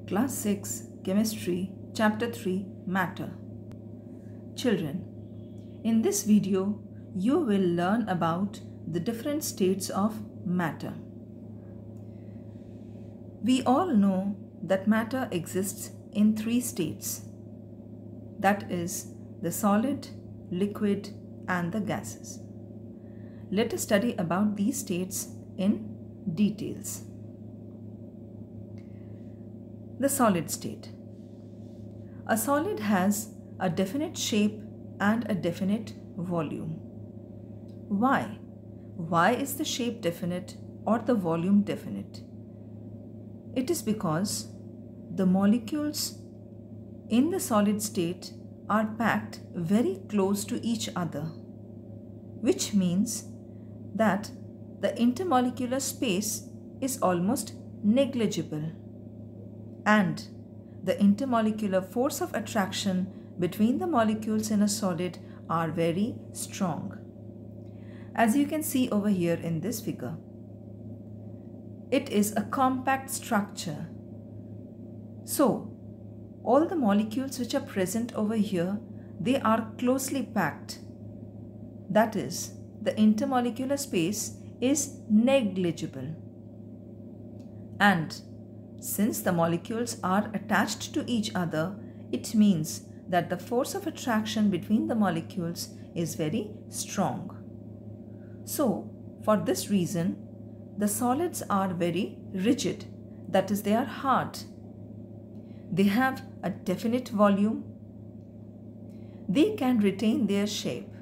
Class 6 Chemistry Chapter 3 Matter. Children, in this video you will learn about the different states of matter. We all know that matter exists in three states, that is the solid, liquid and the gases. Let us study about these states in details. The solid state. A solid has a definite shape and a definite volume. Why? Why is the shape definite or the volume definite? It is because the molecules in the solid state are packed very close to each other, which means that the intermolecular space is almost negligible, and the intermolecular force of attraction between the molecules in a solid are very strong. As you can see over here in this figure, it is a compact structure. So, all the molecules which are present over here, they are closely packed. That is, the intermolecular space is negligible. And since the molecules are attached to each other, it means that the force of attraction between the molecules is very strong. So, for this reason, the solids are very rigid, that is, they are hard. They have a definite volume. They can retain their shape.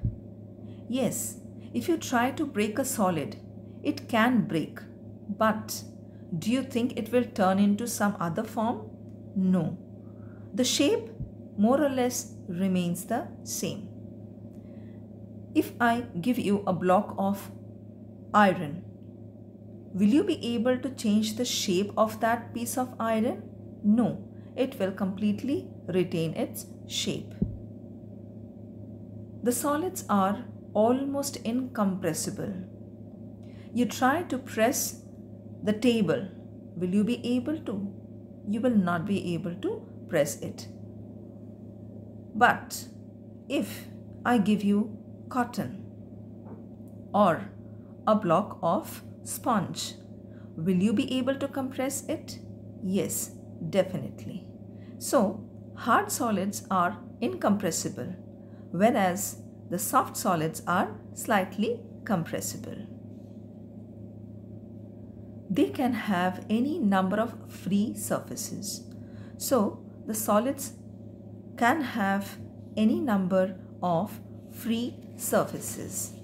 Yes, if you try to break a solid, it can break, but do you think it will turn into some other form? No. The shape more or less remains the same. If I give you a block of iron, will you be able to change the shape of that piece of iron? No, it will completely retain its shape. The solids are almost incompressible. You try to press the table, will you be able to? You will not be able to press it. But if I give you cotton or a block of sponge, will you be able to compress it? Yes, definitely. So, hard solids are incompressible, whereas the soft solids are slightly compressible. They can have any number of free surfaces. So, the solids can have any number of free surfaces.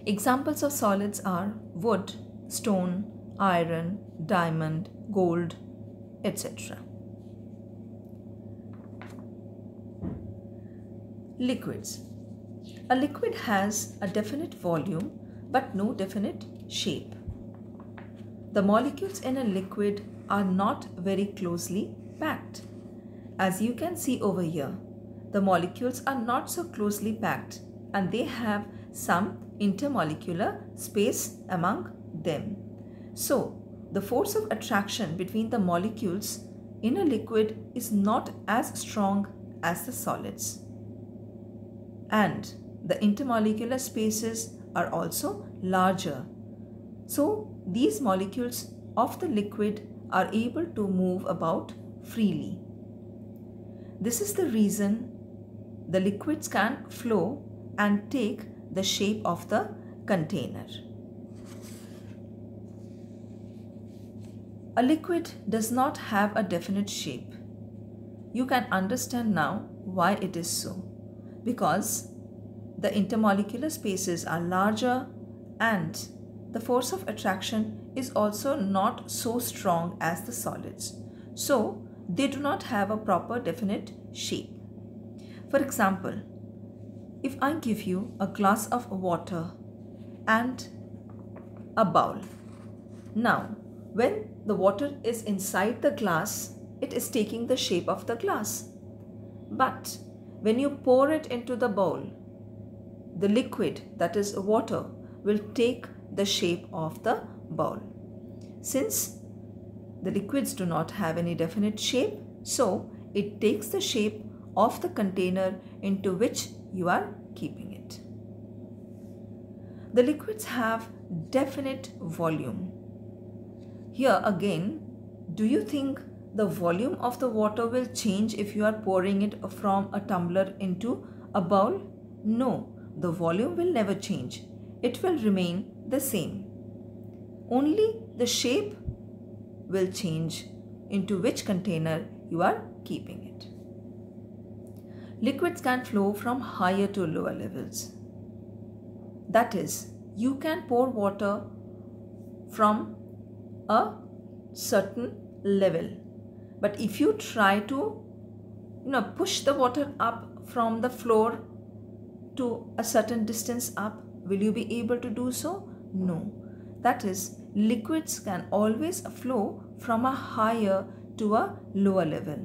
Examples of solids are wood, stone, iron, diamond, gold, etc. Liquids. A liquid has a definite volume but no definite shape. The molecules in a liquid are not very closely packed. As you can see over here, the molecules are not so closely packed and they have some intermolecular space among them. So, the force of attraction between the molecules in a liquid is not as strong as the solids. And the intermolecular spaces are also larger. So, these molecules of the liquid are able to move about freely. This is the reason the liquids can flow and take the shape of the container. A liquid does not have a definite shape. You can understand now why it is so. Because the intermolecular spaces are larger and the force of attraction is also not so strong as the solids. So, they do not have a proper definite shape. For example, if I give you a glass of water and a bowl. Now, when the water is inside the glass, it is taking the shape of the glass. But when you pour it into the bowl, the liquid, that is water, will take the shape of the bowl. Since The liquids do not have any definite shape, so it takes the shape of the container into which you are keeping it. The liquids have definite volume. Here again, do you think the volume of the water will change if you are pouring it from a tumbler into a bowl? No, the volume will never change. It will remain the same. Only the shape will change into which container you are keeping it. Liquids can flow from higher to lower levels. That is, you can pour water from a certain level. But if you try to push the water up from the floor to a certain distance up, will you be able to do so? No. That is, liquids can always flow from a higher to a lower level.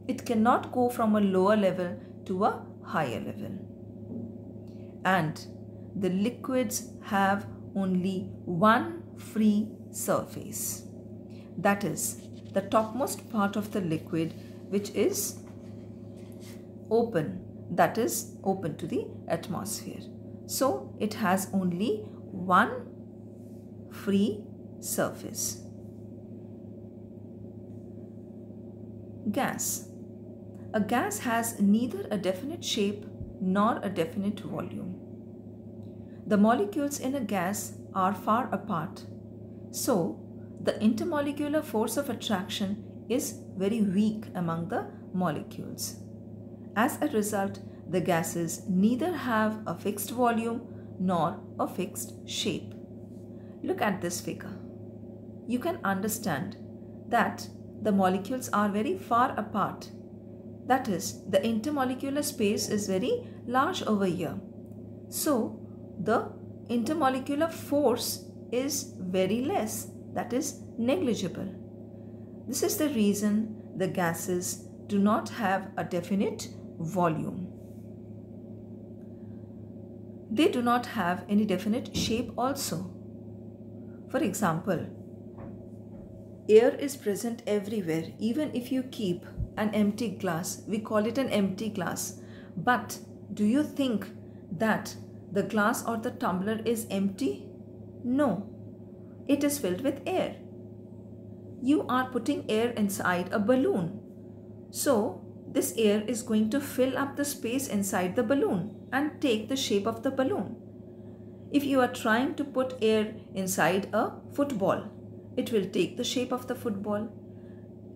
It cannot go from a lower level to a higher level. And the liquids have only one free surface. That is, the topmost part of the liquid, which is open, that is open to the atmosphere. So it has only one free surface. Gas. A gas has neither a definite shape nor a definite volume. The molecules in a gas are far apart, so the intermolecular force of attraction is very weak among the molecules. As a result, the gases neither have a fixed volume nor a fixed shape. Look at this figure. You can understand that the molecules are very far apart. That is, the intermolecular space is very large over here. So, the intermolecular force is very less, that is negligible. This is the reason the gases do not have a definite volume. They do not have any definite shape also. For example, air is present everywhere. Even if you keep an empty glass, we call it an empty glass. But do you think that the glass or the tumbler is empty? No, it is filled with air. You are putting air inside a balloon. So this air is going to fill up the space inside the balloon and take the shape of the balloon. If you are trying to put air inside a football, it will take the shape of the football.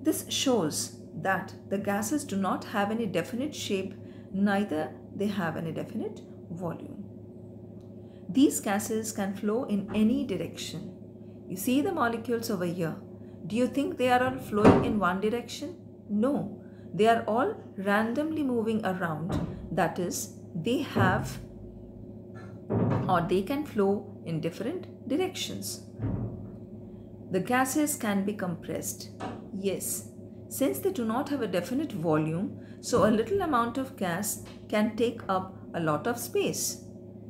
This shows that the gases do not have any definite shape, neither they have any definite volume. These gases can flow in any direction. You see the molecules over here. Do you think they are all flowing in one direction? No, they are all randomly moving around. That is, they have or they can flow in different directions. The gases can be compressed. Yes, since they do not have a definite volume, so a little amount of gas can take up a lot of space.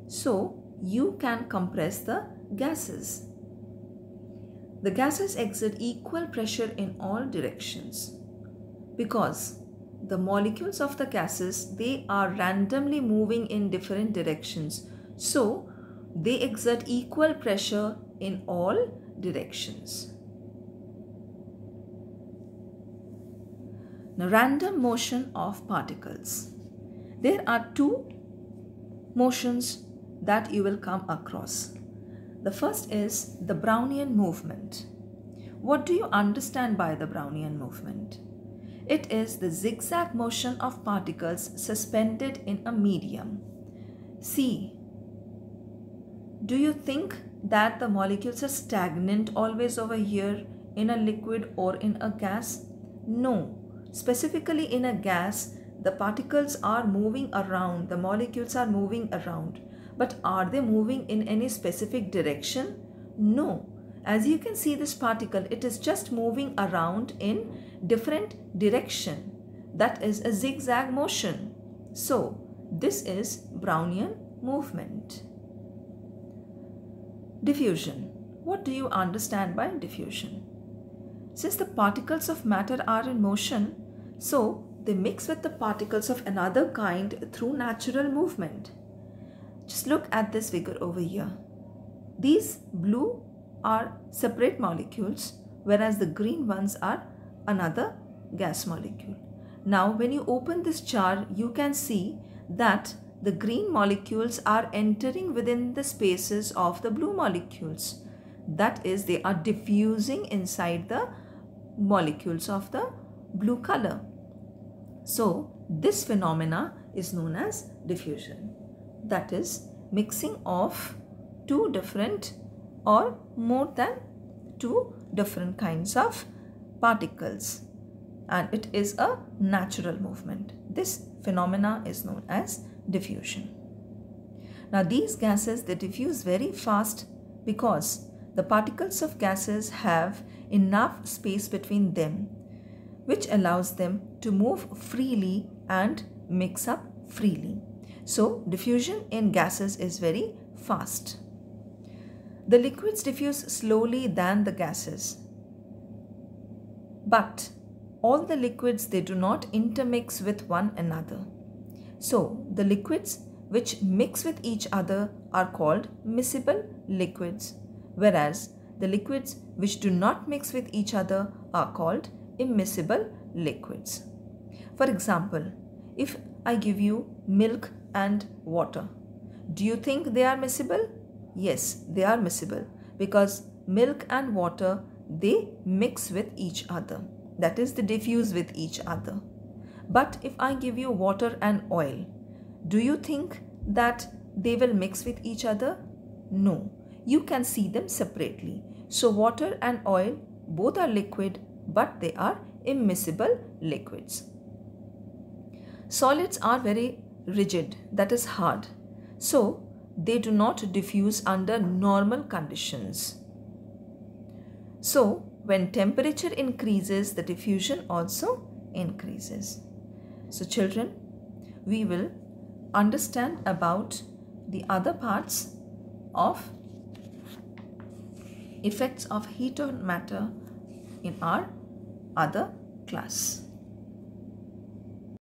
So you can compress the gases. The gases exert equal pressure in all directions because the molecules of the gases, they are randomly moving in different directions. So they exert equal pressure in all directions. Now, random motion of particles. There are two motions that you will come across. The first is the Brownian movement. What do you understand by the Brownian movement? It is the zigzag motion of particles suspended in a medium. See, do you think that the molecules are stagnant always over here in a liquid or in a gas? No. Specifically in a gas, the particles are moving around, the molecules are moving around. But are they moving in any specific direction? No. As you can see this particle, it is just moving around in different direction. That is a zigzag motion. So, this is Brownian movement. Diffusion. What do you understand by diffusion? Since the particles of matter are in motion, so they mix with the particles of another kind through natural movement. Just look at this figure over here. These blue are separate molecules, whereas the green ones are another gas molecule. Now when you open this jar, you can see that the green molecules are entering within the spaces of the blue molecules. That is, they are diffusing inside the molecules of the blue color. So this phenomena is known as diffusion. That is, mixing of two different or more than two different kinds of particles, and it is a natural movement. This phenomena is known as diffusion. Now these gases, they diffuse very fast because the particles of gases have enough space between them, which allows them to move freely and mix up freely. So diffusion in gases is very fast. The liquids diffuse slowly than the gases, but all the liquids, they do not intermix with one another. So the liquids which mix with each other are called miscible liquids, whereas the liquids which do not mix with each other are called immiscible liquids. For example, if I give you milk and water, do you think they are miscible? Yes, they are miscible because milk and water, they mix with each other. That is, they diffuse with each other. But if I give you water and oil, do you think that they will mix with each other? No, you can see them separately. So water and oil, both are liquid, but they are immiscible liquids. Solids are very rigid, that is hard. So they do not diffuse under normal conditions. So when temperature increases, the diffusion also increases. So children, we will understand about the other parts of effects of heat on matter in our other class.